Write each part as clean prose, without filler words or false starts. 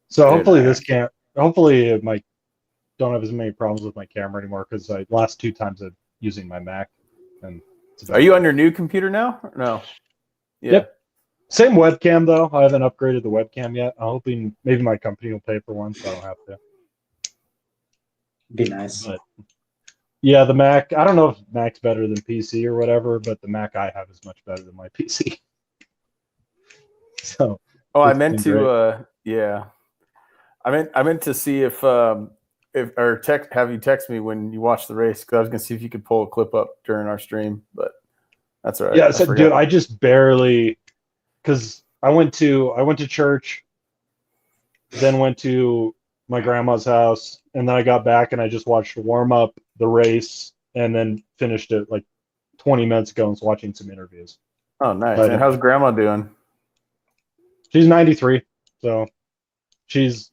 So Very hopefully nice. hopefully my don't have as many problems with my camera anymore because I last 2 times I'm using my Mac and it's Are you on your new computer now? Or no. Yeah. Yep. Same webcam though. I haven't upgraded the webcam yet. I'm hoping maybe my company will pay for one, so I don't have to. Be nice. But yeah, the Mac. I don't know if Mac's better than PC or whatever, but the Mac I have is much better than my PC. So. Oh, I It's meant been to. great. Yeah. I meant to see if or text have you text me when you watch the race because I was gonna see if you could pull a clip up during our stream, but that's all right. Yeah, I so forgot. dude, I just barely because I went to church, then went to my grandma's house, and then I got back and I just watched warm up, the race, and then finished it like 20 minutes ago and was watching some interviews. Oh, nice. But And how's grandma doing? she's 93, so she's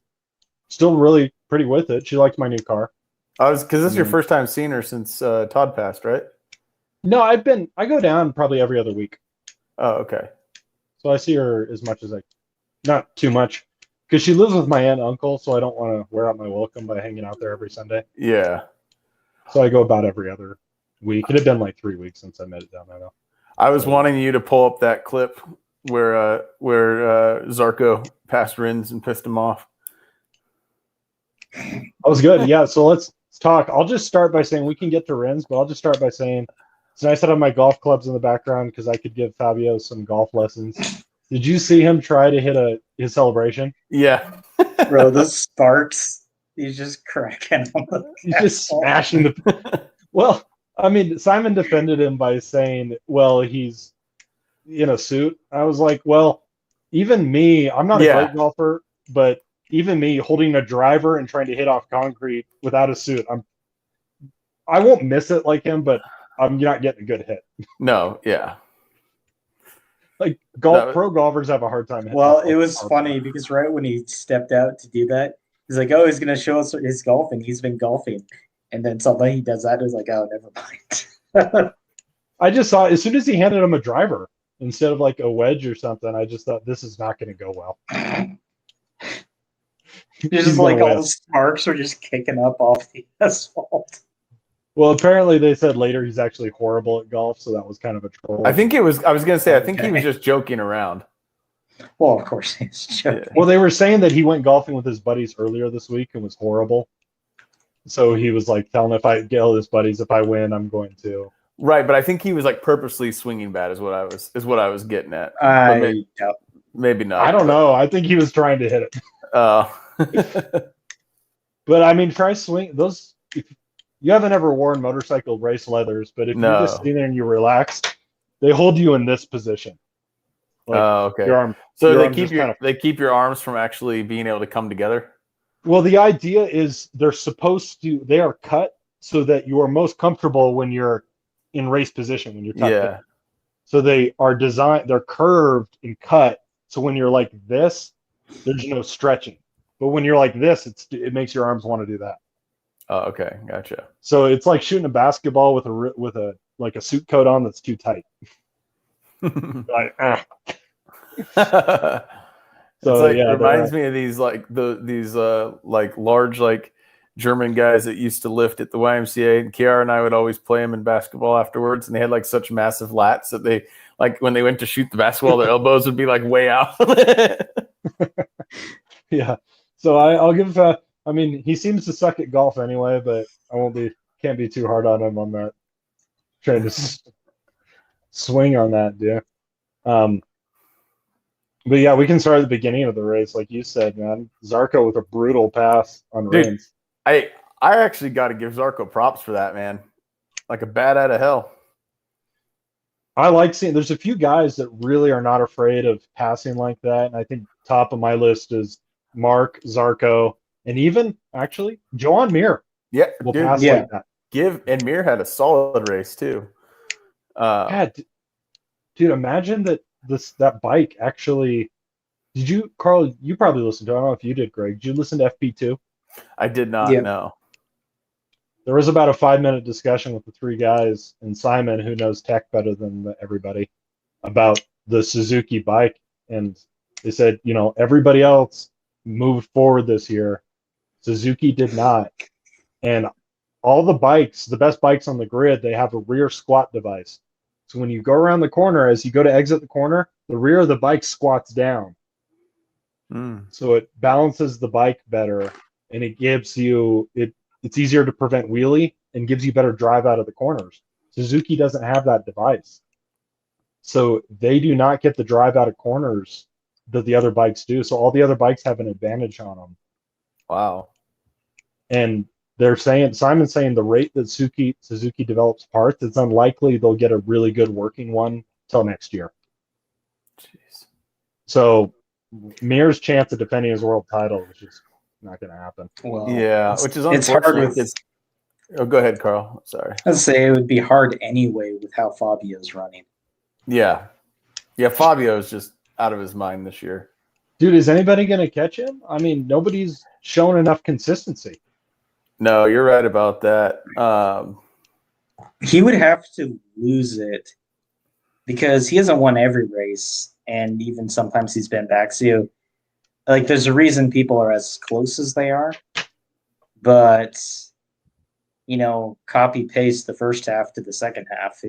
still really pretty with it. She likes my new car. Because this is your first time seeing her since Todd passed, right? No, I go down probably every other week. Oh, okay. So I see her as much as not too much, because she lives with my aunt and uncle, so I don't want to wear out my welcome by hanging out there every Sunday. Yeah. So I go about every other week. It had been like 3 weeks since I made it down there, though. I was wanting you to pull up that clip where Zarco passed Rins and pissed him off. That was good. Yeah, so let's talk. I'll just start by saying we can get to Rins, but I'll just start by saying it's nice to have my golf clubs in the background because I could give Fabio some golf lessons. Did you see him try to hit his celebration? Yeah. Bro, those sparks, he's just cracking them. He's just smashing the. Well, I mean, Simon defended him by saying, well, he's in a suit. I was like, well, even me, I'm not a great golfer, but even me holding a driver and trying to hit off concrete without a suit, I won't miss it like him, but I'm not getting a good hit. No, yeah. Like pro golfers have a hard time hitting. Well, it was funny because right when he stepped out to do that, he's like, "Oh, he's gonna show us his golfing. He's been golfing," and then suddenly he does that. It was like, "Oh, never mind." I just saw as soon as he handed him a driver instead of like a wedge or something, I just thought this is not going to go well. It's just like all the sparks are just kicking up off the asphalt. Well, apparently they said later he's actually horrible at golf, so that was kind of a troll. I think it was. I was going to say. I think he was just joking around. Well, of course he's joking. Well, they were saying that he went golfing with his buddies earlier this week and was horrible. So he was like telling if I get all his buddies, if I win, I'm going to. Right, but I think he was like purposely swinging bad. Is what I was getting at. Maybe not. I don't know. I think he was trying to hit it. But I mean, try swing those. You haven't ever worn motorcycle race leathers, but if you're just sitting there and you relax, they hold you in this position. Like okay. Your arm, so your they keep your arms from actually being able to come together. Well, the idea is they are cut so that you are most comfortable when you're in race position, when you're tucked in. So they are designed, they're curved and cut. So when you're like this, there's no stretching. But when you're like this, it makes your arms want to do that. Oh, okay, gotcha. So it's like shooting a basketball with a like a suit coat on that's too tight. Like, So it reminds me of these like these large like German guys that used to lift at the YMCA, and Kiara and I would always play them in basketball afterwards, and they had like such massive lats that they like when they went to shoot the basketball, their elbows would be like way out. Yeah. So I'll give. I mean, he seems to suck at golf anyway, but can't be too hard on him on that. Trying to swing on that, dude. But yeah, we can start at the beginning of the race, like you said, man. Zarco with a brutal pass on Rins. I actually got to give Zarco props for that, man. Like a bat out of hell. I like seeing. There's a few guys that really are not afraid of passing like that, and I think top of my list is Mark, Zarco, and even actually Joan Mir. Yeah, will pass like that. And Mir had a solid race too. Dude, imagine that bike actually. Did you, Carl? You probably listened to it. I don't know if you did, Greg. Did you listen to FP2? I did not. No. There was about a 5-minute discussion with the three guys and Simon, who knows tech better than everybody, about the Suzuki bike, and they said, everybody else moved forward this year. Suzuki did not. And all the bikes, the best bikes on the grid, they have a rear squat device. So when you go around the corner, as you go to exit the corner, the rear of the bike squats down. So it balances the bike better, and it gives you it's easier to prevent wheelie and gives you better drive out of the corners. Suzuki doesn't have that device. So they do not get the drive out of corners that the other bikes do. So all the other bikes have an advantage on them. Wow. And Simon's saying the rate that Suzuki develops parts, it's unlikely they'll get a really good working one till next year. Jeez. So Mir's chance of defending his world title is just not going to happen. Well, yeah, which is it's hard unfortunate. Oh, go ahead, Carl. Sorry. I'd say it would be hard anyway with how Fabio's running. Yeah. Yeah, Fabio is just out of his mind this year. Dude, is anybody going to catch him? I mean, nobody's shown enough consistency. No, you're right about that. He would have to lose it because he hasn't won every race, and even sometimes he's been back. So, like, there's a reason people are as close as they are. But, you know, copy paste the first half to the second half,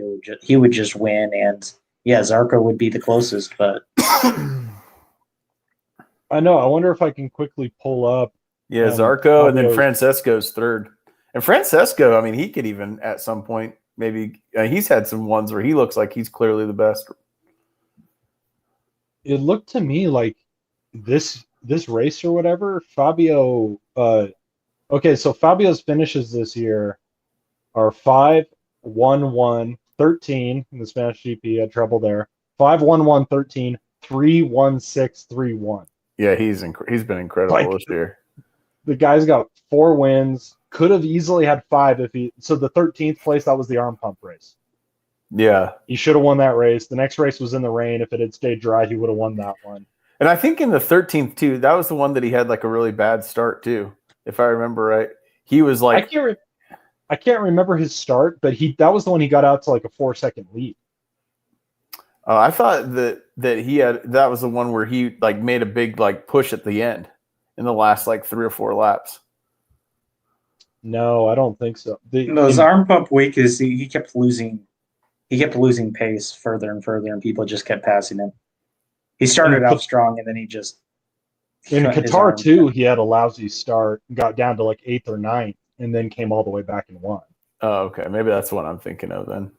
he would just win. And yeah, Zarco would be the closest, but I know. I wonder if I can quickly pull up. Yeah, Zarco, and then Francesco's third. And Francesco, I mean, he could even at some point maybe he's had some ones where he looks like he's clearly the best. It looked to me like this race or whatever, Fabio. Okay, so Fabio's finishes this year are 5-1-1, 13 in the Spanish GP. Had trouble there. 5-1-1, 13, 3-1-6, 3-1. Yeah, he's been incredible this year. The guy's got 4 wins. Could have easily had 5 if he. So the 13th place, that was the arm pump race. Yeah, he should have won that race. The next race was in the rain. If it had stayed dry, he would have won that one. And I think in the 13th too, that was the one that he had like a really bad start too, if I remember right. He was like, I can't remember his start, but that was the one he got out to like a 4-second lead. I thought that was the one where he like made a big like push at the end in the last like 3 or 4 laps. No, I don't think so. His arm pump week is he kept losing pace further and further, and people just kept passing him. He started out strong, and then he just in Qatar too. He had a lousy start, got down to like 8th or 9th, and then came all the way back and won. Oh, okay, maybe that's what I'm thinking of then.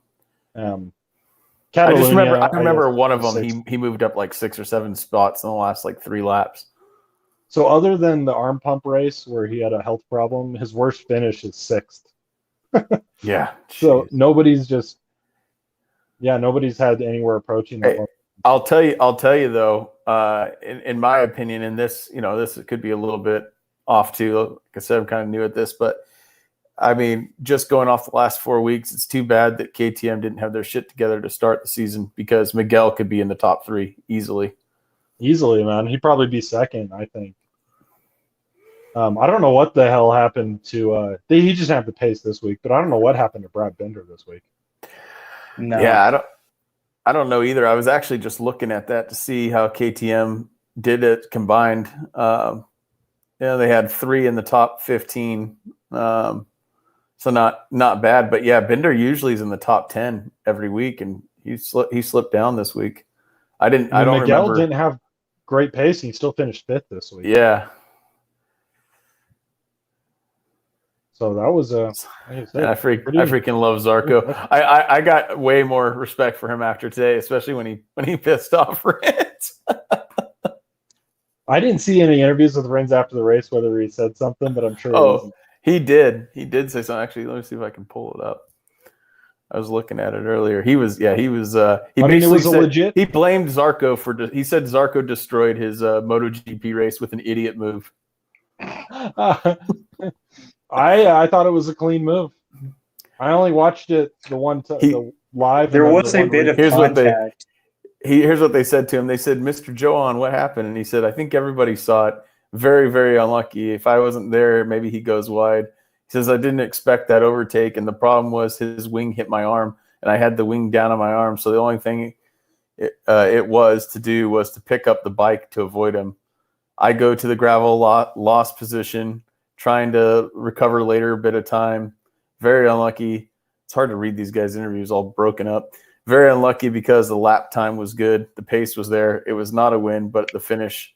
I remember one of them. He moved up like 6 or 7 spots in the last like 3 laps. So other than the arm pump race where he had a health problem, his worst finish is 6th. Yeah. So nobody's had anywhere approaching that. Hey, I'll tell you though, in my opinion, and this could be a little bit off too. Like I said, I'm kind of new at this, but I mean, just going off the last 4 weeks, it's too bad that KTM didn't have their shit together to start the season, because Miguel could be in the top 3 easily. Easily, man. He'd probably be second, I think. I don't know what the hell happened to he just had the pace this week, but I don't know what happened to Brad Binder this week. No. Yeah, I don't know either. I was actually just looking at that to see how KTM did it combined. They had 3 in the top 15. So not bad, but yeah, Binder usually is in the top 10 every week, and he slipped down this week. Miguel remember. Didn't have great pace, and he still finished 5th this week. Yeah. So that was I freaking love Zarco. I got way more respect for him after today, especially when he pissed off Rins. I didn't see any interviews with Rins after the race, whether he said something, but I'm sure he did. He did say something. Actually, let me see if I can pull it up. I was looking at it earlier. He was legit. He blamed Zarco he said Zarco destroyed his MotoGP race with an idiot move. I thought it was a clean move. I only watched it the live. There was a bit of contact. Here's what they said to him. They said, "Mr. Johan, what happened?" And he said, "I think everybody saw it. Very, very unlucky. If I wasn't there, maybe he goes wide." He says, "I didn't expect that overtake, and the problem was his wing hit my arm, and I had the wing down on my arm. So the only thing it was to do was to pick up the bike to avoid him. I go to the gravel lost position, trying to recover later a bit of time. Very unlucky. It's hard to read these guys' interviews all broken up. Very unlucky because the lap time was good. The pace was there. It was not a win, but the finish,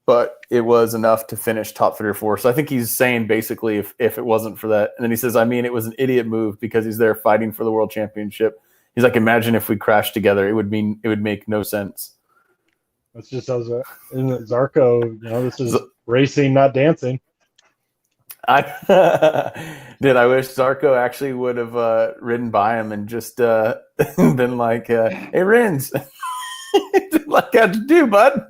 but it was enough to finish top 3 or 4. So I think he's saying basically if it wasn't for that. And then he says, I mean, it was an idiot move because he's there fighting for the world championship. He's like, imagine if we crashed together. It would make no sense. That's just how Zarco, this is racing, not dancing. I wish Zarco actually would have ridden by him and just been like, hey, Rins, like how'd you do, bud?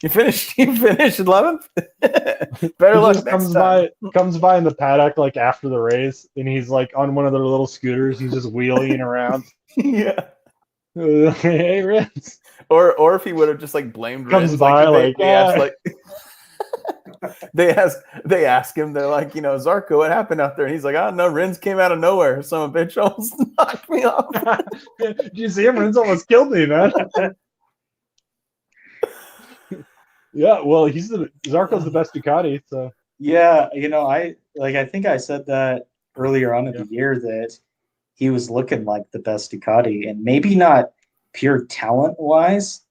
you finished 11th. Better luck next time. Comes by in the paddock like after the race, and he's like on one of their little scooters. He's just wheeling around. Yeah. Hey, Rins. Or if he would have just like blamed Comes Rins, by they ask him, they're like, Zarco, what happened out there? And he's like, I don't know, Rins came out of nowhere. Some bitch almost knocked me off. Did you see him? Rins almost killed me, man. Yeah, well, Zarco's the best Ducati, so yeah, I think I said that earlier on in the year that he was looking like the best Ducati, and maybe not pure talent wise,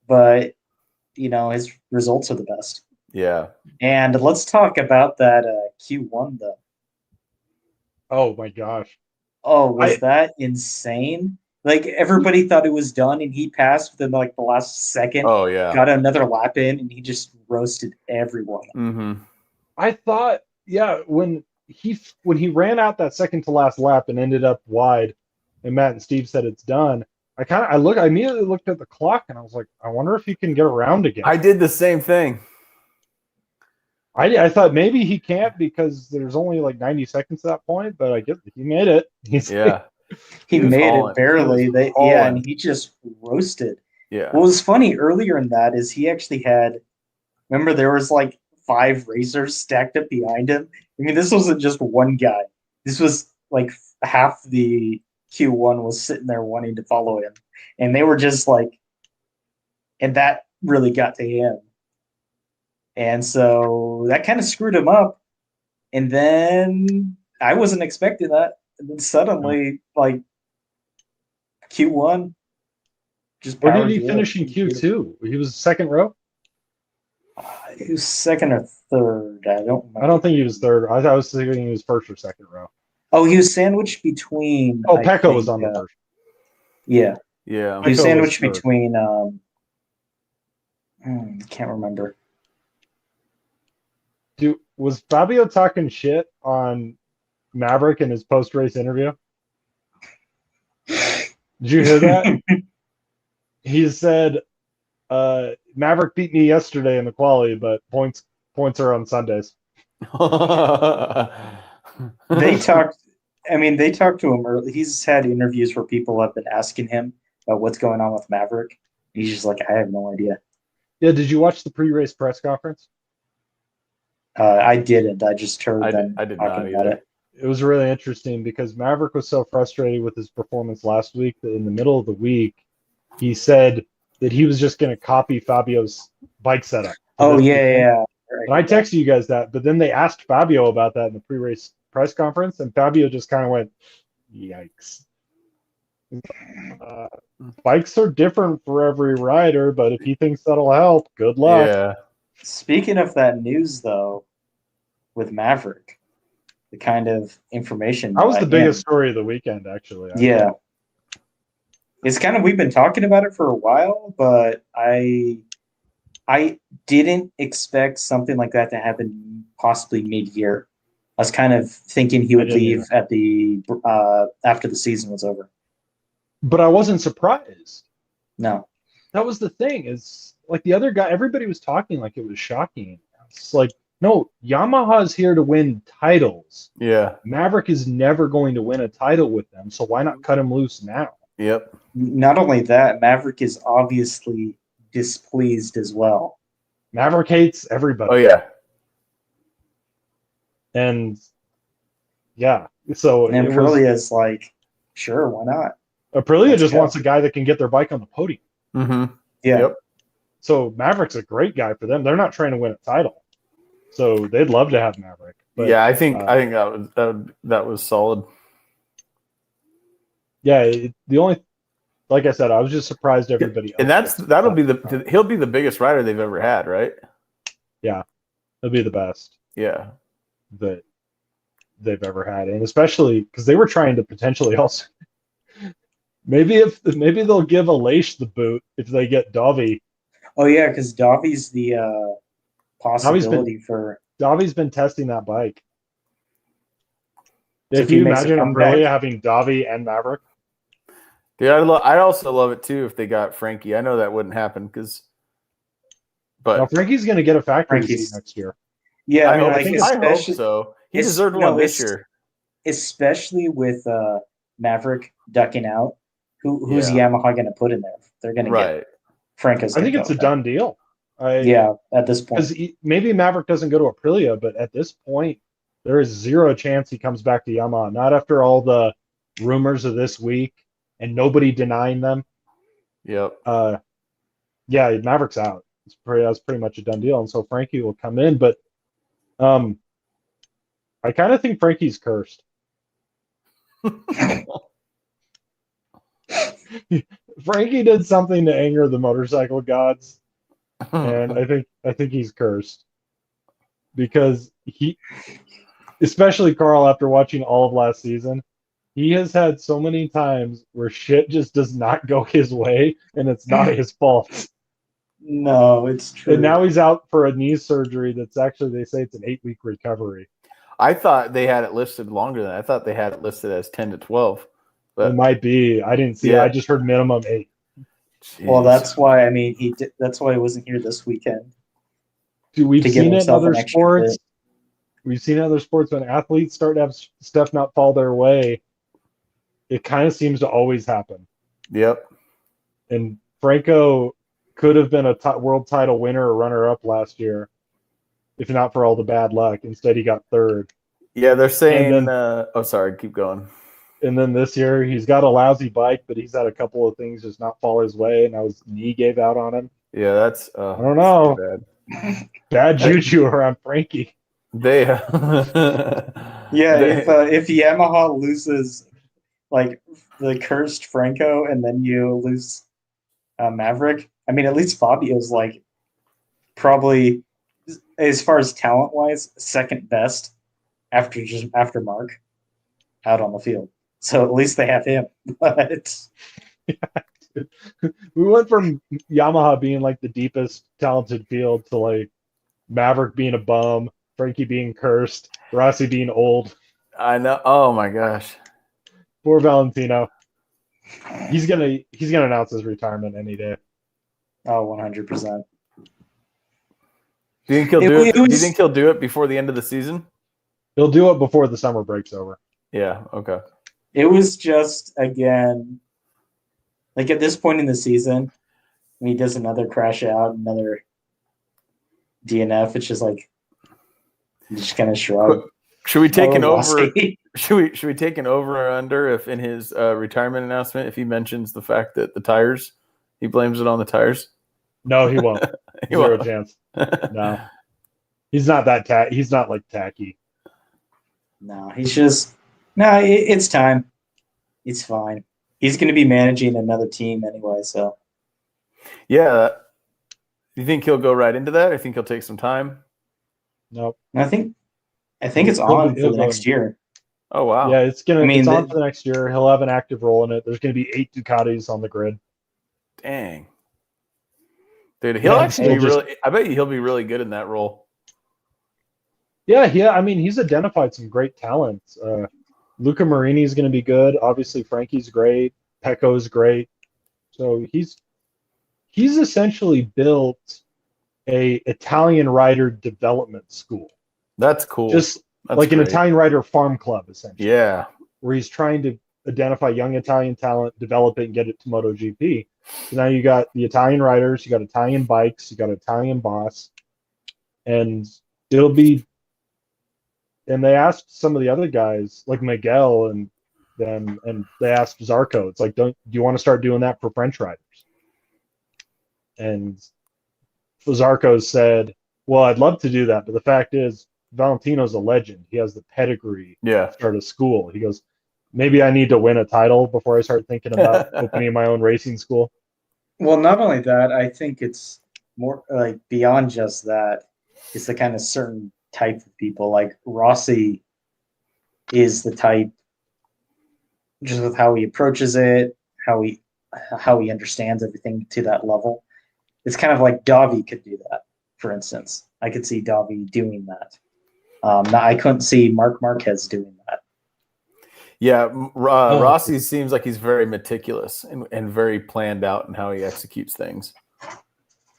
but his results are the best. Yeah. And let's talk about that Q1 though. Oh my gosh. Oh, was that insane? Like everybody thought it was done, and he passed within like the last second. Oh yeah. Got another lap in, and he just roasted everyone. Mm-hmm. I thought, when he ran out that second to last lap and ended up wide, and Matt and Steve said it's done. I immediately looked at the clock and I was like, I wonder if he can get around again. I did the same thing. I thought maybe he can't because there's only like 90 seconds at that point, but I guess he made it. He made it barely. And he just roasted. Yeah. What was funny earlier in that is he actually had. Remember, there was like 5 racers stacked up behind him. I mean, this wasn't just one guy. This was like half the Q1 was sitting there wanting to follow him, and they were just like, and that really got to him. And so that kind of screwed him up. And then I wasn't expecting that. And then suddenly, like Q1, just where did he finish in Q2? He was second row? He was second or third. I don't remember. I don't think he was third. I was thinking he was first or second row. Oh, he was sandwiched between. Oh, Pecco was on the first. Yeah. Yeah. He was sandwiched between. Can't remember. Dude, was Fabio talking shit on Maverick in his post-race interview? Did you hear that? He said, Maverick beat me yesterday in the quali, but points are on Sundays. They talked to him early. He's had interviews where people have been asking him about what's going on with Maverick. He's just like, I have no idea. Yeah, did you watch the pre-race press conference? I didn't. I just heard them I did talking not about it. It was really interesting because Maverick was so frustrated with his performance last week that in the middle of the week, he said that he was just going to copy Fabio's bike setup. Oh, yeah. And I texted you guys that, but then they asked Fabio about that in the pre-race press conference, and Fabio just kind of went, yikes. Bikes are different for every rider, but if he thinks that'll help, good luck. Yeah. Speaking of that news, though, with Maverick, the kind of information that was the biggest story of the weekend, actually. Yeah. It's kind of, we've been talking about it for a while, but I didn't expect something like that to happen possibly mid-year. I was kind of thinking he would leave at the after the season was over. But I wasn't surprised. No. That was the thing, is like the other guy, everybody was talking like it was shocking. It's like, no, Yamaha's here to win titles. Yeah. Maverick is never going to win a title with them, so why not cut him loose now? Yep. Not only that, Maverick is obviously displeased as well. Maverick hates everybody. Oh, yeah. And yeah, so and Aprilia's like, sure, why not? Aprilia just wants a guy that can get their bike on the podium. Mm-hmm. Yeah. Yep. So Maverick's a great guy for them. They're not trying to win a title, so they'd love to have Maverick. But, yeah, I think that was solid. Yeah, the only, like I said, I was just surprised everybody else. And he'll be the biggest rider they've ever had, right? Yeah, he'll be the best. Yeah, that they've ever had, and especially because they were trying to potentially also maybe they'll give Aleix the boot if they get Davi. Oh yeah, because Davi's the possibility for. Davi's been testing that bike. So if you imagine Aprilia having Davi and Maverick. Dude, I also love it too if they got Frankie. I know that wouldn't happen but Frankie's going to get a factory seat next year. Yeah, I hope so. He deserved one this year, especially with Maverick ducking out. Who's Yamaha going to put in there? They're going to get Franco's. I think it's a done deal. At this point, because maybe Maverick doesn't go to Aprilia, but at this point, there is zero chance he comes back to Yamaha. Not after all the rumors of this week and nobody denying them. Yep. Yeah, Maverick's out. That's pretty much a done deal, and so Frankie will come in. But I kind of think Frankie's cursed. Frankie did something to anger the motorcycle gods, and I think he's cursed because especially Carl, after watching all of last season, he has had so many times where shit just does not go his way, and it's not his fault. No, it's true. And now he's out for a knee surgery that's actually, they say it's an 8-week recovery. I thought they had it listed longer than that. I thought they had it listed as 10 to 12. But it might be. I didn't see it. I just heard minimum 8. Jeez. Well, that's why, I mean, that's why he wasn't here this weekend. Dude, we've seen it in other sports. We've seen other sports when athletes start to have stuff not fall their way. It kind of seems to always happen. Yep. And Franco could have been a world title winner or runner-up last year, if not for all the bad luck. Instead, he got third. Yeah, they're saying. Sorry, keep going. And then this year, he's got a lousy bike, but he's had a couple of things just not fall his way. Now his knee gave out on him. Yeah, that's. I don't know. Bad juju around Frankie. If Yamaha loses like the cursed Franco and then you lose Maverick, I mean, at least Fabio's like probably, as far as talent wise, second best after Mark out on the field. So at least they have him. But we went from Yamaha being like the deepest talented field to like Maverick being a bum, Frankie being cursed, Rossi being old. I know. Oh my gosh. Poor Valentino. He's gonna announce his retirement any day. Oh, 100%. Do you think he'll do it? Do you think he'll do it before the end of the season? He'll do it before the summer break's over. Yeah. Okay. It was just, again, like at this point in the season, when he does another crash out, another DNF, it's just like you just kind of shrug. Should we take an over? Should we take an over or under if in his retirement announcement, if he mentions the fact that the tires, he blames it on the tires? No, he won't. Zero chance. No, he's not that. He's not like tacky. No, he's just it's time. It's fine. He's going to be managing another team anyway, so. Yeah. Do you think he'll go right into that? I think he'll take some time. Nope. I think it's on for the next year. Oh wow! Yeah, it's on for the next year. He'll have an active role in it. There's going to be 8 Ducatis on the grid. Dang, dude, he'll actually be really. I bet he'll be really good in that role. Yeah. I mean, he's identified some great talents. Luca Marini is going to be good. Obviously, Frankie's great. Pecco's great. So he's essentially built a Italian rider development school. That's cool. That's like great. An Italian rider farm club, essentially. Yeah. Where he's trying to identify young Italian talent, develop it, and get it to MotoGP. So now you got the Italian riders, you got Italian bikes, you got Italian boss, and it'll be. And they asked some of the other guys, like Miguel and them, and they asked Zarco, it's like, do you want to start doing that for French riders? And Zarco said, well, I'd love to do that, but the fact is, Valentino's a legend. He has the pedigree to start a school. He goes, maybe I need to win a title before I start thinking about opening my own racing school. Well, not only that, I think it's more like beyond just that. It's the kind of certain type of people. Like Rossi is the type, just with how he approaches it, how he understands everything to that level. It's kind of like Davi could do that, for instance. I could see Davi doing that. Now I couldn't see Marc Marquez doing that. Yeah, Rossi seems like he's very meticulous and very planned out in how he executes things.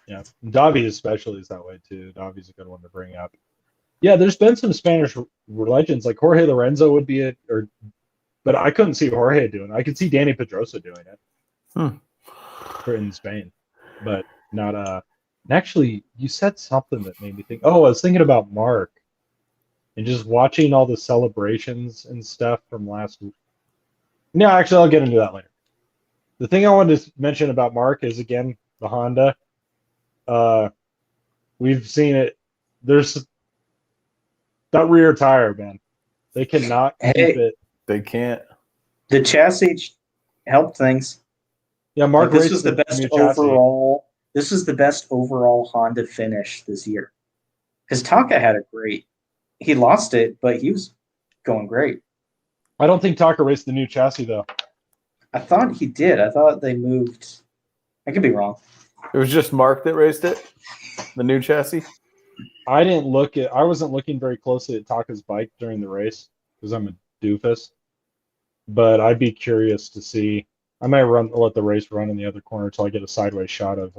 Yeah, Davi especially is that way too. Davi's a good one to bring up. Yeah, there's been some Spanish legends like Jorge Lorenzo would be it, but I couldn't see Jorge doing it. I could see Danny Pedrosa doing it in Spain, but not. And actually, you said something that made me think. Oh, I was thinking about Mark. And just watching all the celebrations and stuff from last week. No, actually, I'll get into that later. The thing I wanted to mention about Mark is, again, the Honda. We've seen it. There's that rear tire, man. They cannot keep it. They can't. The chassis helped things. Yeah, Mark. This was the best overall. This was the best overall Honda finish this year. Because Taka had a great. He lost it, but he was going great. I don't think Taka raced the new chassis, though. I thought he did. I thought they moved. I could be wrong. It was just Mark that raced it, the new chassis. I wasn't looking very closely at Taka's bike during the race because I'm a doofus. But I'd be curious to see. I might let the race run in the other corner until I get a sideways shot of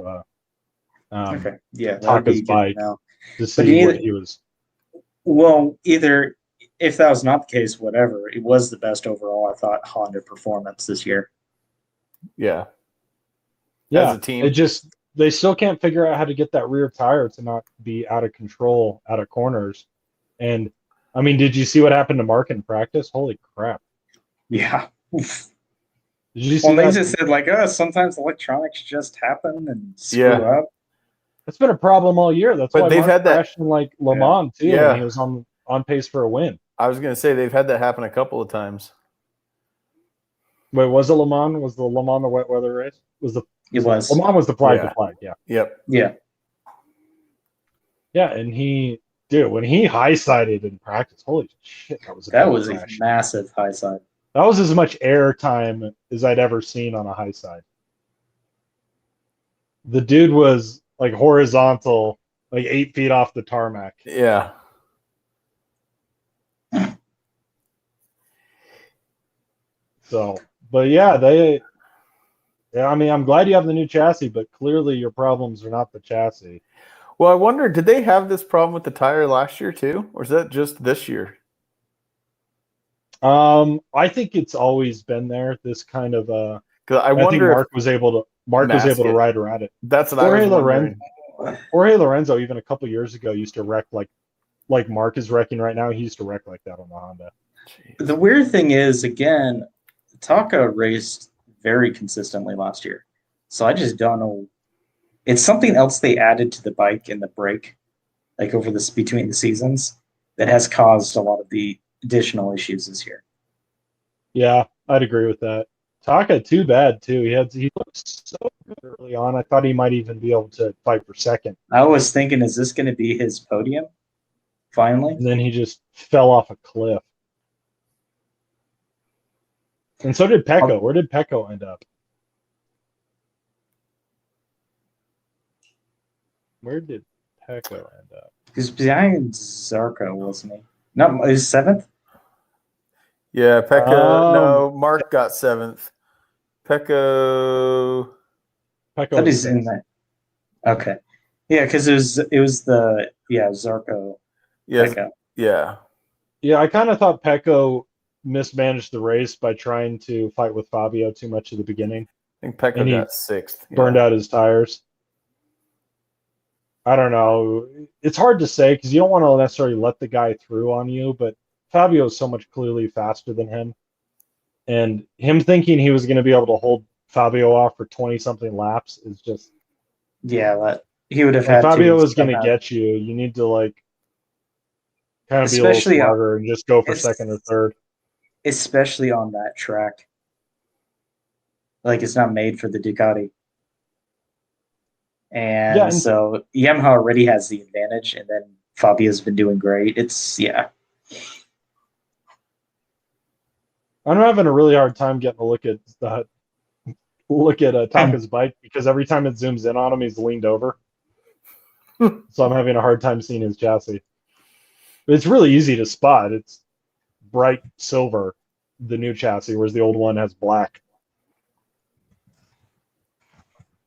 Taka's bike to see what he was. Well, either if that was not the case, whatever, it was the best overall, I thought, Honda performance this year. Yeah. Yeah. As a team. They still can't figure out how to get that rear tire to not be out of control out of corners. And I mean, did you see what happened to Mark in practice? Holy crap. Yeah. Did you see they just said, like, sometimes electronics just happen and screw up. That's been a problem all year. That's why they've had that crashed in like Le Mans too, and he was on pace for a win. I was going to say they've had that happen a couple of times. Wait, was it Le Mans? Was the Le Mans the wet weather race? It was. Le Mans was the flag to flag. Yeah. Yep. Yeah. Yeah, and when he high sided in practice, holy shit, that was a massive high side. That was as much air time as I'd ever seen on a high side. The dude was like horizontal, like 8 feet off the tarmac. Yeah. So, but yeah, I mean, I'm glad you have the new chassis, but clearly your problems are not the chassis. Well, I wonder, did they have this problem with the tire last year too, or is that just this year? I think it's always been there. This kind of I think Mark was able to ride around it. That's what I was wondering. Jorge Lorenzo, even a couple years ago, used to wreck like Mark is wrecking right now. He used to wreck like that on the Honda. Jeez. The weird thing is, again, Taka raced very consistently last year, so I just don't know. It's something else they added to the bike and the brake, like over this between the seasons, that has caused a lot of the additional issues this year. Yeah, I'd agree with that. Taka, too bad too. He looked so good early on. I thought he might even be able to fight for second. I was thinking, is this going to be his podium? Finally, and then he just fell off a cliff. And so did Pecco. Where did Pecco end up? Where did Pecco end up? He's behind Zarco, wasn't he? No, he was 7th? Yeah, Pecco. No, Mark got 7th. Pecco. I thought he's in that. Okay. Yeah, because it was Zarco. Yeah. Pecco. Yeah. Yeah, I kind of thought Pecco mismanaged the race by trying to fight with Fabio too much at the beginning. I think Pecco got 6th. Burned out his tires. I don't know. It's hard to say because you don't want to necessarily let the guy through on you, but Fabio is so much clearly faster than him. And him thinking he was going to be able to hold Fabio off for 20-something laps is just... Yeah, he would have had Fabio to. is going to get you. You need to like kind of be a little smarter and just go for second or third. Especially on that track. Like it's not made for the Ducati. And so Yamaha already has the advantage, and then Fabio's been doing great. I'm having a really hard time getting a look at Taka's bike because every time it zooms in on him, he's leaned over. So I'm having a hard time seeing his chassis. But it's really easy to spot. It's bright silver, the new chassis, whereas the old one has black.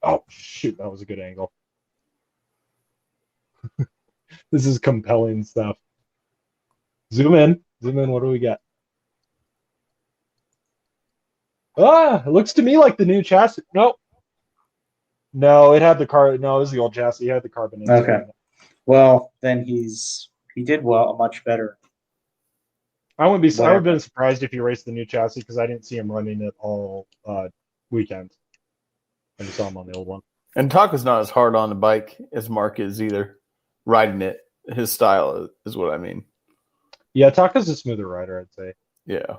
Oh, shoot, that was a good angle. This is compelling stuff. Zoom in, what do we got? It looks to me like the new chassis. Nope. No, it had the car. No, it was the old chassis. It had the carbon insert. Okay. Well, then he did much better. I would have been surprised if he raced the new chassis because I didn't see him running it all weekend. I just saw him on the old one. And Taka's not as hard on the bike as Mark is either. Riding it, his style is what I mean. Yeah, Taka's a smoother rider, I'd say. Yeah.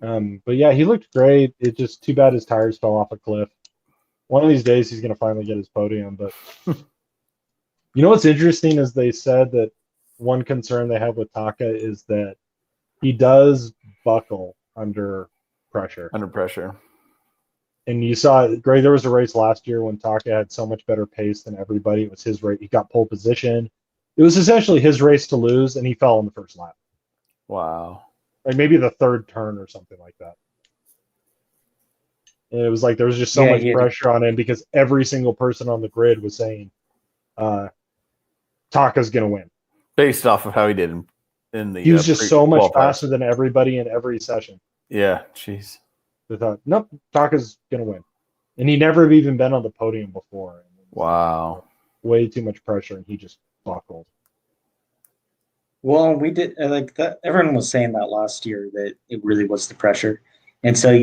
But yeah, he looked great. It's just too bad his tires fell off a cliff. One of these days, he's going to finally get his podium. But you know what's interesting is they said that one concern they have with Taka is that he does buckle under pressure. And you saw, Greg, there was a race last year when Taka had so much better pace than everybody. It was his race. He got pole position. It was essentially his race to lose, and he fell on the first lap. Wow. Like maybe the third turn or something like that. And it was like there was just so much pressure on him because every single person on the grid was saying Taka's going to win. Based off of how he did in the he was just so much faster than everybody in every session. Yeah, jeez. They thought, nope, Taka's going to win. And he never even been on the podium before. Wow. Way too much pressure, and he just buckled. Well, we did like that. Everyone was saying that last year that it really was the pressure. And so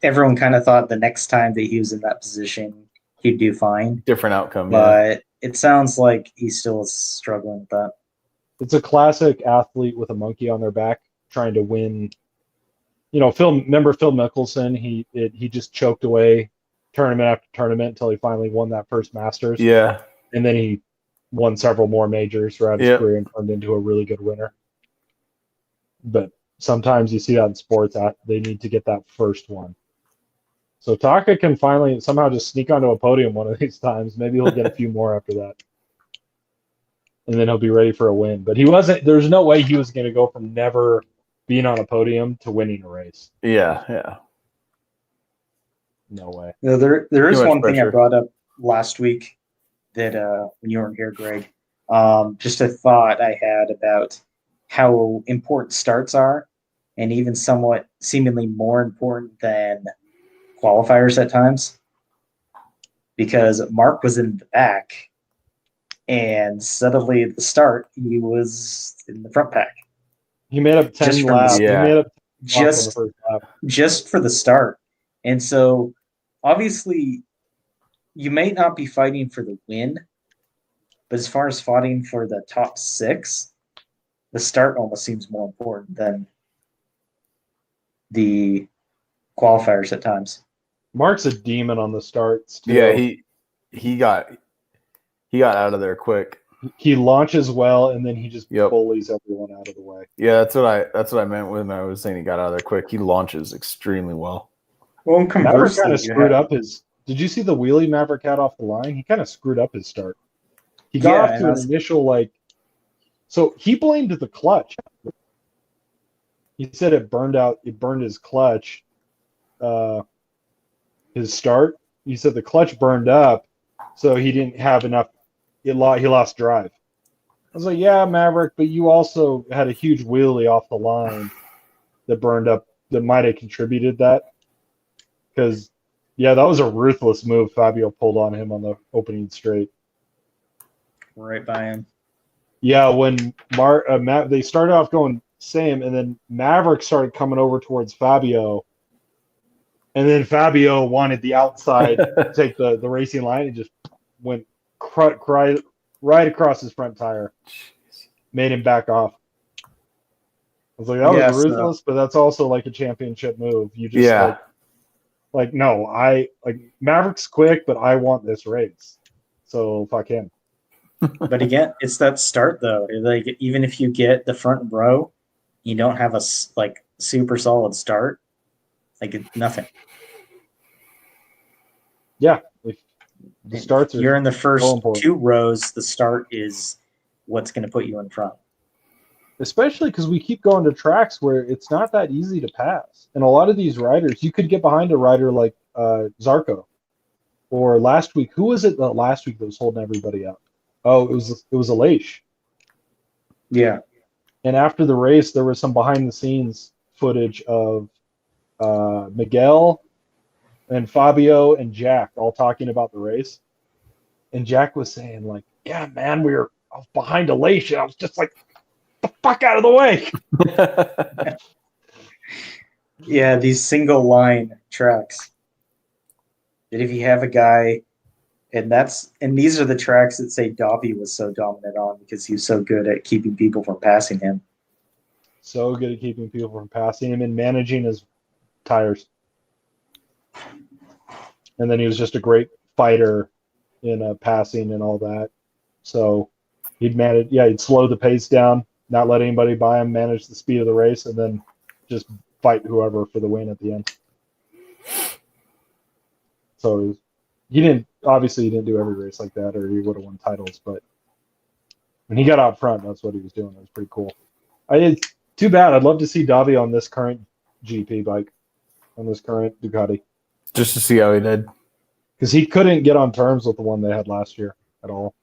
everyone kind of thought the next time that he was in that position, he'd do fine. Different outcome, but it sounds like he's still struggling with that. It's a classic athlete with a monkey on their back trying to win. You know, remember Phil Mickelson? He just choked away tournament after tournament until he finally won that first Masters. Yeah. And then he won several more majors throughout his career and turned into a really good winner. But sometimes you see that in sports, they need to get that first one. So Taka can finally somehow just sneak onto a podium one of these times. Maybe he'll get a few more after that. And then he'll be ready for a win. But there's no way he was going to go from never being on a podium to winning a race. Yeah. No way. No, there is one thing I brought up last week that when you weren't here, Greg, just a thought I had about how important starts are, and even somewhat seemingly more important than qualifiers at times. Because Mark was in the back, and suddenly at the start, he was in the front pack. He made up 10 laps. Yeah. He made up just for the start. And so, obviously, you may not be fighting for the win, but as far as fighting for the top 6, the start almost seems more important than the qualifiers at times. Mark's a demon on the starts, too. Yeah, he got out of there quick. He launches well, and then he just bullies everyone out of the way. Yeah, that's what I meant when I was saying he got out of there quick. He launches extremely well. Well, Maverick kind of screwed up his. Did you see the wheelie Maverick had off the line? He kind of screwed up his start. He got off to an initial so he blamed the clutch. He said it burned out. It burned his clutch. His start. He said the clutch burned up, so he didn't have enough. He lost drive. I was like, yeah, Maverick, but you also had a huge wheelie off the line that burned up. That might have contributed that. Because, yeah, that was a ruthless move Fabio pulled on him on the opening straight. Right by him. Yeah, when they started off going same, and then Maverick started coming over towards Fabio, and then Fabio wanted the outside to take the racing line and just went right across his front tire. Made him back off. I was like, that was ruthless, but that's also like a championship move. You just like no, Maverick's quick, but I want this race. So fuck him. But again, it's that start though. Like even if you get the front row, you don't have a like super solid start. Like nothing. Yeah, if the starts you're in the first 2 rows. The start is what's going to put you in front. Especially because we keep going to tracks where it's not that easy to pass. And a lot of these riders, you could get behind a rider like Zarco. Or last week, who was it last week that was holding everybody up? Oh, it was Aleix. Yeah. And after the race, there was some behind-the-scenes footage of Miguel and Fabio and Jack all talking about the race. And Jack was saying, like, yeah, man, I was behind Aleix. I was just like, the fuck out of the way. Yeah, these single line tracks. That if you have a guy, and these are the tracks that say Dobby was so dominant on because he was so good at keeping people from passing him. So good at keeping people from passing him and managing his tires. And then he was just a great fighter in passing and all that. So he'd slow the pace down, not let anybody by him, manage the speed of the race, and then just fight whoever for the win at the end. So he didn't do every race like that, or he would have won titles. But when he got out front, that's what he was doing. It was pretty cool. Too bad. I'd love to see Davi on this current GP bike, on this current Ducati, just to see how he did, because he couldn't get on terms with the one they had last year at all.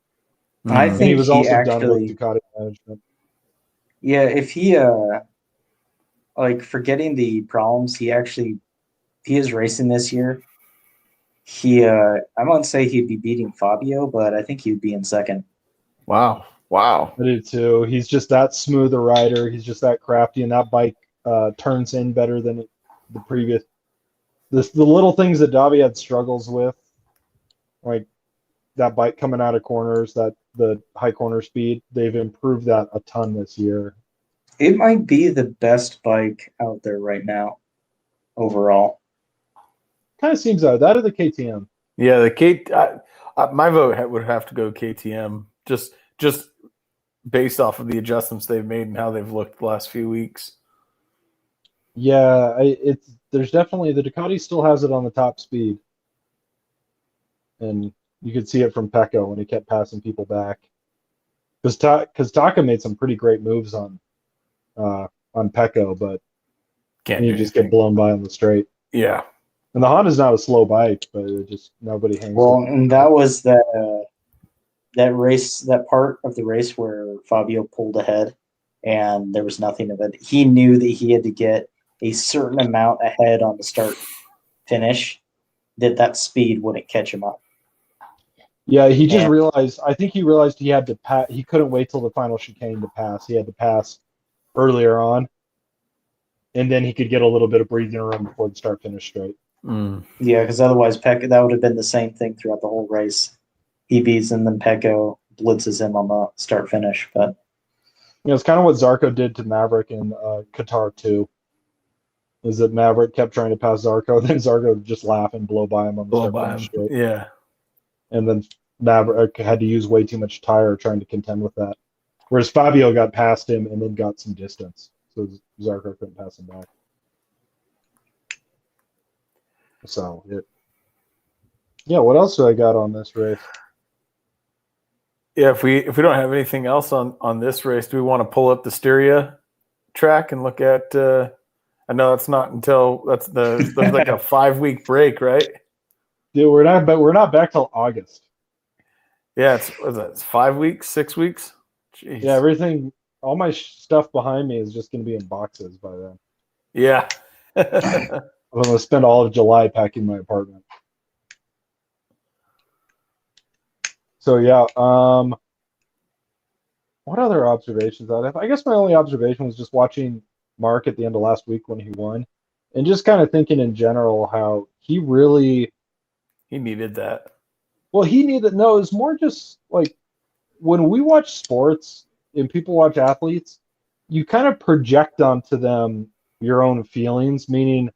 I think he was also done with Ducati management. Yeah, if he like forgetting the problems, he is racing this year. I won't say he'd be beating Fabio, but I think he'd be in second. Wow. I do too. He's just that smooth a rider. He's just that crafty, and that bike turns in better than the previous. The little things that Davi had struggles with, like that bike coming out of corners, the high corner speed, they've improved that a ton this year. It might be the best bike out there right now, overall. Kind of seems that or the KTM. Yeah, my vote would have to go KTM, just based off of the adjustments they've made and how they've looked the last few weeks. Yeah, there's definitely the Ducati still has it on the top speed, and you could see it from Pecco when he kept passing people back. Because Taka made some pretty great moves on Pecco, but you just get blown by on the straight. Yeah, and the Honda's not a slow bike, but it just nobody hangs. Well, and that was that race, that part of the race where Fabio pulled ahead and there was nothing of it. He knew that he had to get a certain amount ahead on the start finish, that speed wouldn't catch him up. Yeah, he just realized, I think he realized he had to pass. He couldn't wait till the final chicane to pass. He had to pass earlier on, and then he could get a little bit of breathing room before the start finish straight. Yeah, because otherwise that would have been the same thing throughout the whole race. He beats and then Pecco blitzes him on the start finish. But it's kind of what Zarco did to Maverick in Qatar too. Is that Maverick kept trying to pass Zarco, then Zarco would just laugh and blow by him on the start finish straight. Yeah, and then Maverick had to use way too much tire trying to contend with that. Whereas Fabio got past him and then got some distance, so Zarco couldn't pass him back. So what else do I got on this race? Yeah, if we don't have anything else on this race, do we want to pull up the Styria track and look at? I know it's not until there's like a 5-week break, right? Dude, we're not back till August. Yeah, it's 5 weeks, 6 weeks. Jeez. Yeah, all my stuff behind me is just going to be in boxes by then. Yeah. I'm going to spend all of July packing my apartment. So yeah, what other observations I have? I guess my only observation was just watching Mark at the end of last week when he won, and just kind of thinking in general how he needed that. Well, he needed no. It's more just like when we watch sports and people watch athletes, you kind of project onto them your own feelings, meaning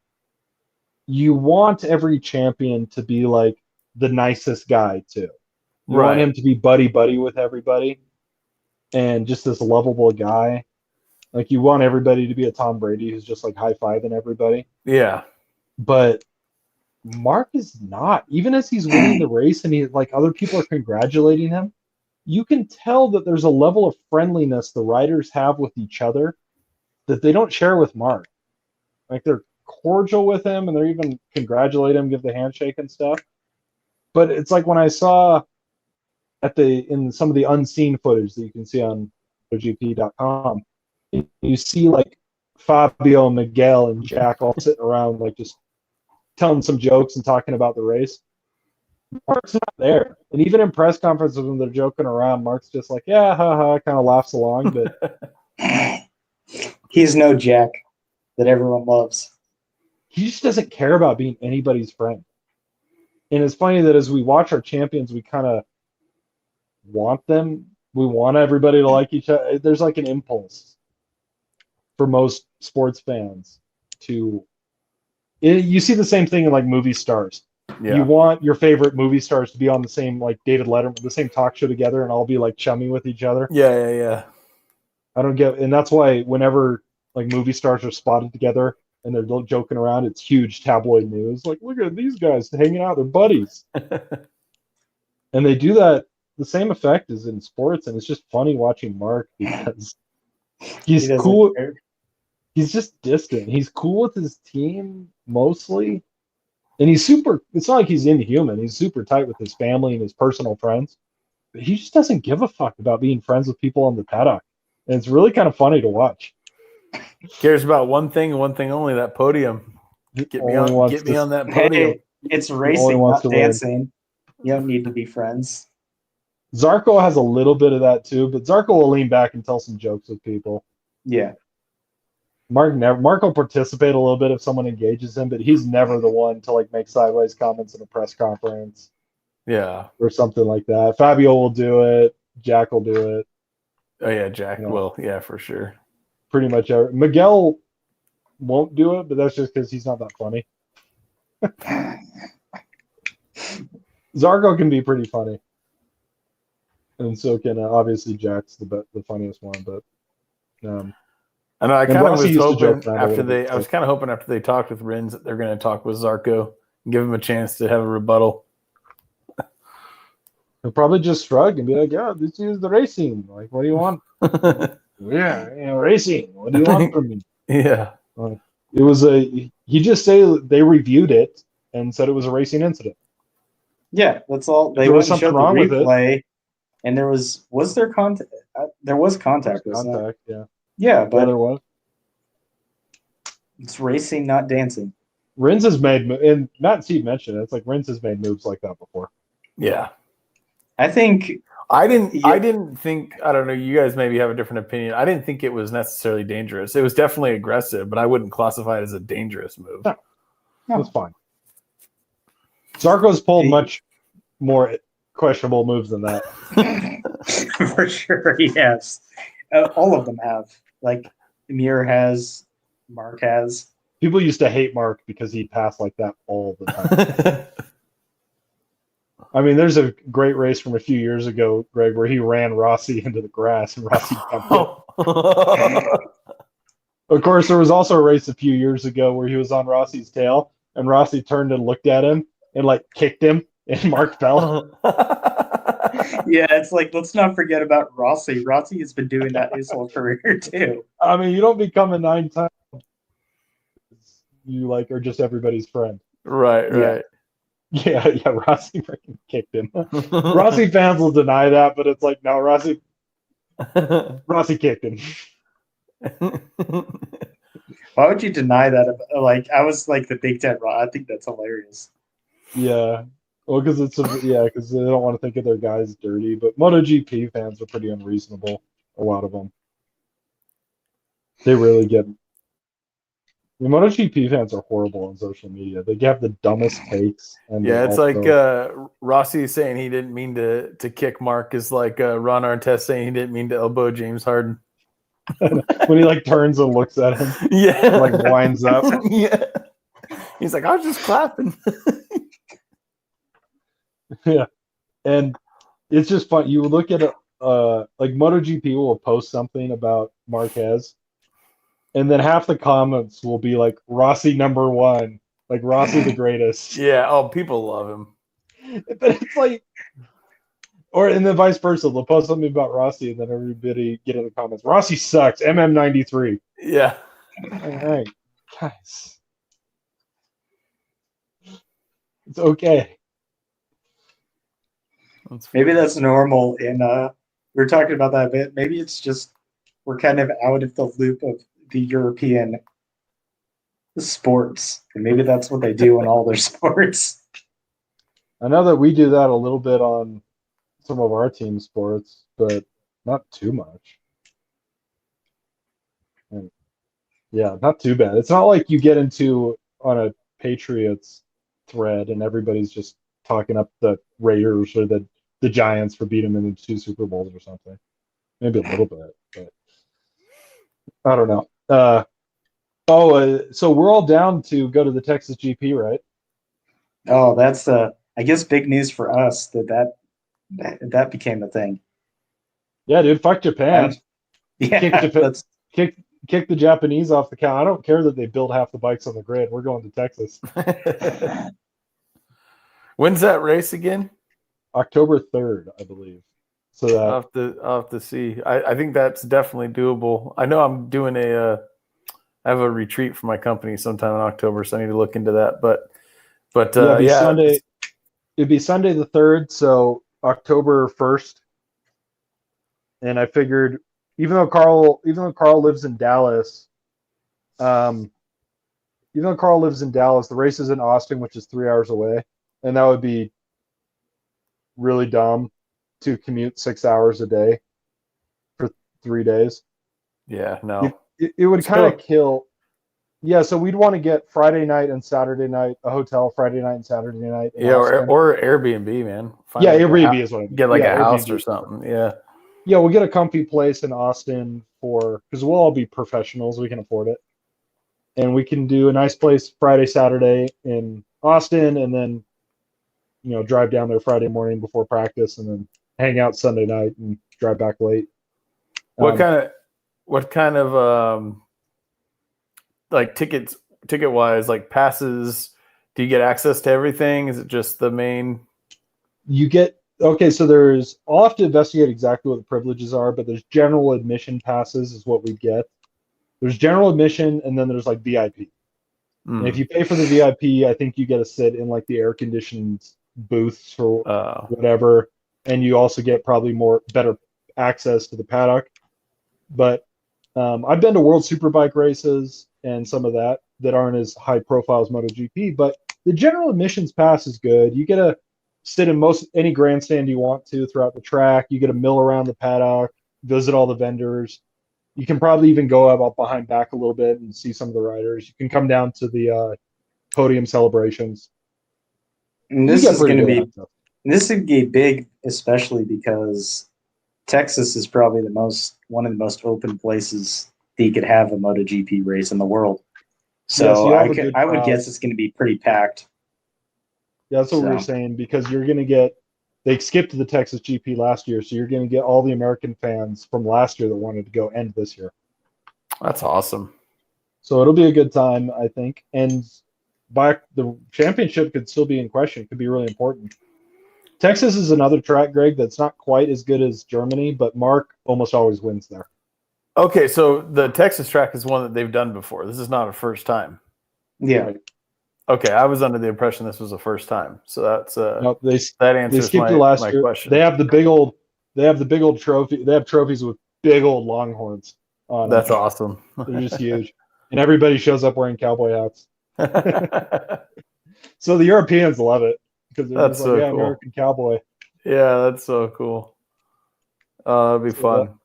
you want every champion to be like the nicest guy too. You want him to be buddy with everybody and just this lovable guy. Like you want everybody to be a Tom Brady who's just like high-fiving everybody. Yeah. But Mark is not. Even as he's winning the race and he like other people are congratulating him, you can tell that there's a level of friendliness the riders have with each other that they don't share with Mark. Like they're cordial with him and they're even congratulate him, give the handshake and stuff. But it's like when I saw in some of the unseen footage that you can see on MotoGP.com, you see like Fabio, Miguel, and Jack all sitting around like just telling some jokes and talking about the race. Mark's not there. And even in press conferences when they're joking around, Mark's just like, yeah, haha, kind of laughs along, but he's no Jack that everyone loves. He just doesn't care about being anybody's friend. And it's funny that as we watch our champions, we kind of want them. We want everybody to like each other. There's like an impulse for most sports fans to. You see the same thing in like movie stars. Yeah. You want your favorite movie stars to be on the same like David Letterman, the same talk show together, and all be like chummy with each other. Yeah. I don't get, and that's why whenever like movie stars are spotted together and they're joking around, it's huge tabloid news. Like, look at these guys hanging out; they're buddies. And they do that. The same effect is in sports, and it's just funny watching Mark because he's cool. Care. He's just distant. He's cool with his team mostly. And he's super, it's not like he's inhuman. He's super tight with his family and his personal friends. But he just doesn't give a fuck about being friends with people on the paddock. And it's really kind of funny to watch. He cares about one thing and one thing only, that podium. Get me on that podium. Hey, it's racing, not dancing. You don't need to be friends. Zarco has a little bit of that too, but Zarco will lean back and tell some jokes with people. Yeah. Mark will participate a little bit if someone engages him, but he's never the one to like make sideways comments in a press conference. Yeah. Or something like that. Fabio will do it. Jack will do it. Oh yeah, Jack will. Yeah, for sure. Pretty much Miguel won't do it, but that's just because he's not that funny. Zarco can be pretty funny. And so can obviously Jack's the funniest one, but I know. I kind of was hoping I was kind of hoping after they talked with Rins that they're going to talk with Zarco and give him a chance to have a rebuttal. He'll probably just shrug and be like, "Yeah, this is the racing. Like, what do you want? Yeah, racing. What do you want from me?" Yeah. It was he just said they reviewed it and said it was a racing incident. Yeah, that's all. They went and showed the replay, and there was there contact? There was contact. Yeah. Yeah, but there was. It's racing, not dancing. Rins has made, and Matt Steve mentioned it. It's like Rins has made moves like that before. Yeah, I think I didn't think. I don't know. You guys maybe have a different opinion. I didn't think it was necessarily dangerous. It was definitely aggressive, but I wouldn't classify it as a dangerous move. No. That's fine. Zarco's pulled much more questionable moves than that. For sure, yes. All of them have. Like Amir has, Mark has. People used to hate Mark because he'd pass like that all the time. I mean, there's a great race from a few years ago, Greg, where he ran Rossi into the grass and Rossi jumped in. Of course, there was also a race a few years ago where he was on Rossi's tail and Rossi turned and looked at him and like kicked him and Mark fell. Yeah, it's like, let's not forget about Rossi. Rossi has been doing that his whole career too. I mean, you don't become a 9-time. You like are just everybody's friend. Right. Yeah, Rossi freaking kicked him. Rossi fans will deny that, but it's like, no, Rossi kicked him. Why would you deny that? Like, I was like the Big Ten Raw. I think that's hilarious. Yeah. Well, because because they don't want to think of their guys dirty. But MotoGP fans are pretty unreasonable. A lot of them. They really get The MotoGP fans are horrible on social media. They have the dumbest takes. And Yeah, it's also... like Rossi saying he didn't mean to kick Mark is like Ron Artest saying he didn't mean to elbow James Harden. When he like turns and looks at him, yeah, like winds up. Yeah, he's like, I was just clapping. Yeah, and it's just fun. You look at like MotoGP will post something about Marquez, and then half the comments will be like Rossi #1, like Rossi the greatest. Yeah. Oh, people love him. But it's like, and then vice versa. They'll post something about Rossi, and then everybody get in the comments, Rossi sucks. MM93. Yeah. All right, guys, it's okay. Maybe that's normal in we were talking about that a bit. Maybe it's just we're kind of out of the loop of the European sports. And maybe that's what they do in all their sports. I know that we do that a little bit on some of our team sports, but not too much. And yeah, not too bad. It's not like you get into on a Patriots thread and everybody's just talking up the Raiders or the Giants for beating them in 2 Super Bowls or something. Maybe a little bit, but I don't know. So we're all down to go to the Texas GP, right? Oh, that's I guess big news for us that became a thing. Yeah, dude. Fuck Japan. Yeah, kick the Japanese off the count. I don't care that they build half the bikes on the grid. We're going to Texas. When's that race again? October 3rd, I believe. So I'll have to see. I think that's definitely doable. I know I'm doing I have a retreat for my company sometime in October, so I need to look into that. But yeah, Sunday. It'd be Sunday the 3rd, so October 1st. And I figured, even though Carl lives in Dallas, the race is in Austin, which is 3 hours away, and that would be really dumb to commute 6 hours a day for 3 days. Yeah, no. It would kind of kill. Yeah, so we'd want to get Friday night and Saturday night, a hotel Friday night and Saturday night. Yeah, or Airbnb, man. Yeah, Airbnb is what I mean. Get like a house or something. Yeah. Yeah, we'll get a comfy place in Austin because we'll all be professionals. We can afford it. And we can do a nice place Friday, Saturday in Austin, and then, drive down there Friday morning before practice, and then hang out Sunday night and drive back late. What kind of like ticket wise, like passes, do you get access to everything? Is it just the main? So I'll have to investigate exactly what the privileges are, but there's general admission passes is what we get. There's general admission, and then there's like VIP. And if you pay for the VIP, I think you get to sit in like the air conditioned booths or whatever, and you also get probably better access to the paddock. But I've been to World Superbike races and some of that aren't as high profile as MotoGP, but the general admissions pass is good. You get to sit in any grandstand you want to throughout the track. You get to mill around the paddock, visit all the vendors. You can probably even go out behind back a little bit and see some of the riders. You can come down to the podium celebrations. And this is going to be big, especially because Texas is probably one of the most open places that you could have a MotoGP race in the world. So I would guess it's going to be pretty packed. Yeah, that's what we were saying, because you're going to they skipped the Texas GP last year, so you're going to get all the American fans from last year that wanted to go end this year. That's awesome. So it'll be a good time, I think. And the championship could still be in question. It could be really important. Texas is another track, Greg, that's not quite as good as Germany, but Mark almost always wins there. Okay, so the Texas track is one that they've done before. This is not a first time. Yeah. Right. Okay, I was under the impression this was the first time. So that's no, that answers my question. They have the big old trophy. They have trophies with big old Longhorns on. That's awesome. They're just huge, and everybody shows up wearing cowboy hats. So the Europeans love it because they're just like, cool. American cowboy. Yeah, that's so cool. That'd be fun.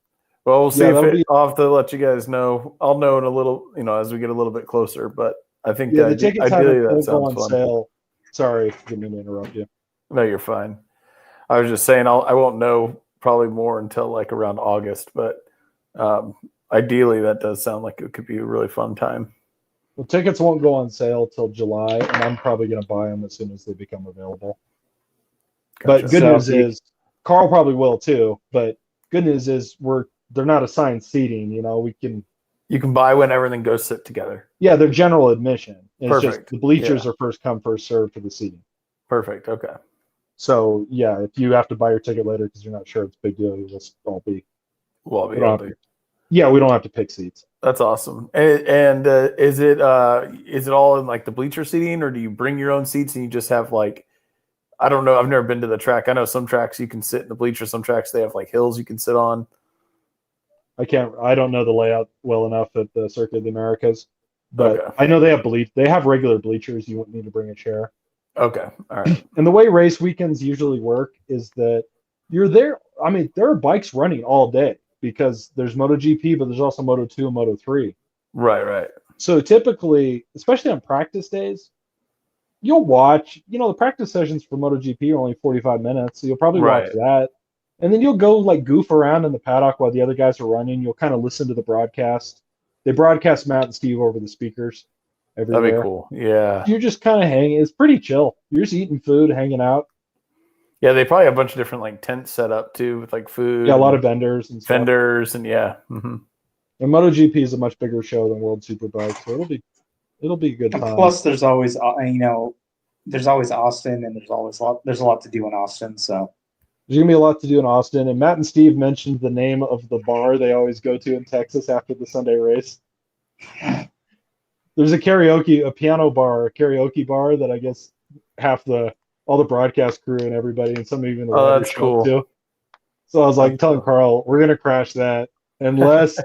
Well, we'll see Yeah, I'll have to let you guys know. I'll know in a little, as we get a little bit closer. But I think the tickets ideally that won't go sounds on fun. sale. Sorry, didn't mean to interrupt you. No, you're fine. I was just saying I won't know probably more until like around August, but ideally that does sound like it could be a really fun time. Well, tickets won't go on sale till July, and I'm probably going to buy them as soon as they become available. Gotcha. But good news is Carl probably will too. But good news is they're not assigned seating. You can buy whenever and then go sit together. Yeah, they're general admission. It's Perfect. just the bleachers are first come, first served for the seating. Perfect. Okay. So yeah, if you have to buy your ticket later because you're not sure, it's a big deal. You'll just all be. Yeah, we don't have to pick seats. That's awesome. And is it all in like the bleacher seating, or do you bring your own seats and you just have like, I don't know. I've never been to the track. I know some tracks you can sit in the bleacher. Some tracks they have like hills you can sit on. I don't know the layout well enough at the Circuit of the Americas, but I know they have regular bleachers. You wouldn't need to bring a chair. Okay. All right. And the way race weekends usually work is that you're there. I mean, there are bikes running all day because there's MotoGP, but there's also Moto2 and Moto3. Right. So typically, especially on practice days, you'll watch, the practice sessions for MotoGP are only 45 minutes. So you'll probably watch that. And then you'll go like goof around in the paddock while the other guys are running. You'll kind of listen to the broadcast. They broadcast Matt and Steve over the speakers everywhere. That'd be cool. Yeah. You're just kind of hanging. It's pretty chill. You're just eating food, hanging out. Yeah, they probably have a bunch of different like tents set up too with like food. Yeah, a lot of vendors and stuff. And yeah. Mm-hmm. And MotoGP is a much bigger show than World Superbike, so it'll be a good time. Plus, there's always there's always Austin, and there's a lot to do in Austin. So there's gonna be a lot to do in Austin. And Matt and Steve mentioned the name of the bar they always go to in Texas after the Sunday race. There's a piano bar, a karaoke bar that I guess all the broadcast crew and everybody and some even the writers that's cool. To. So I was like telling Carl, we're gonna crash that unless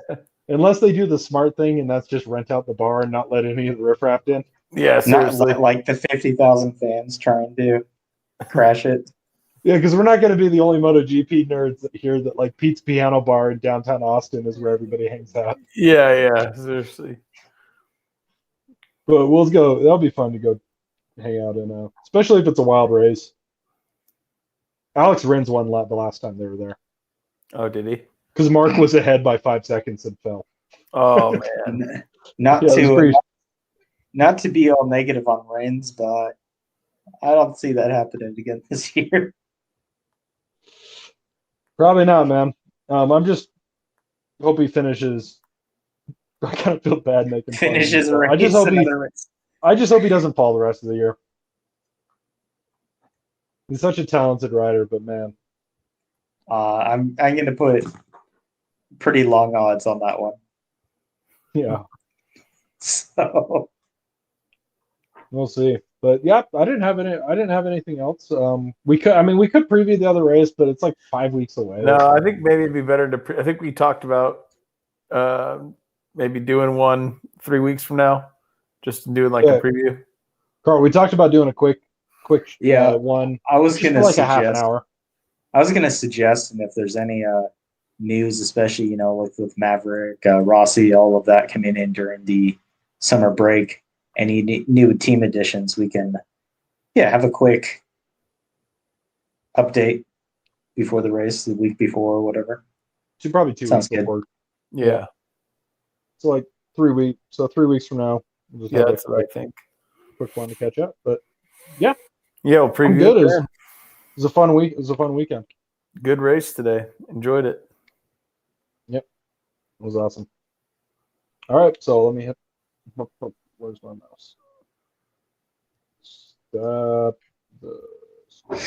they do the smart thing, and that's just rent out the bar and not let any of the riffraff in. Yeah, seriously. Not like the 50,000 fans trying to crash it. Yeah, because we're not going to be the only MotoGP nerds here that like Pete's Piano Bar in downtown Austin is where everybody hangs out. Yeah, seriously. But we'll go. That'll be fun to go hang out in, especially if it's a wild race. Alex Rins won the last time they were there. Oh, did he? Because Mark was ahead by 5 seconds and fell. Oh man, not to be all negative on Rins, but I don't see that happening again this year. Probably not, man. I'm just hope he finishes. I kind of feel bad making finishes fun of him. I just hope he doesn't fall the rest of the year. He's such a talented rider, but man, I'm going to put pretty long odds on that one. Yeah. So we'll see. But yeah, I didn't have anything else. We could preview the other race, but it's like 5 weeks away. No, I think maybe it'd be better to. I think we talked about maybe doing one 3 weeks from now, just doing like a preview. Carl, we talked about doing a quick one. I was going to like a half an hour. I was going to suggest, and if there's any news, especially with Maverick, Rossi, all of that coming in during the summer break, any new team additions, we can have a quick update before the race, the week before or whatever. So probably 2 weeks before. Yeah. So like 3 weeks. So 3 weeks from now. We'll just that's what I think. Quick one to catch up, but yeah. Yeah, we'll preview it. It was a fun week. It was a fun weekend. Good race today. Enjoyed it. Yep. It was awesome. All right, so let me hit. Where's my mouse? Stop.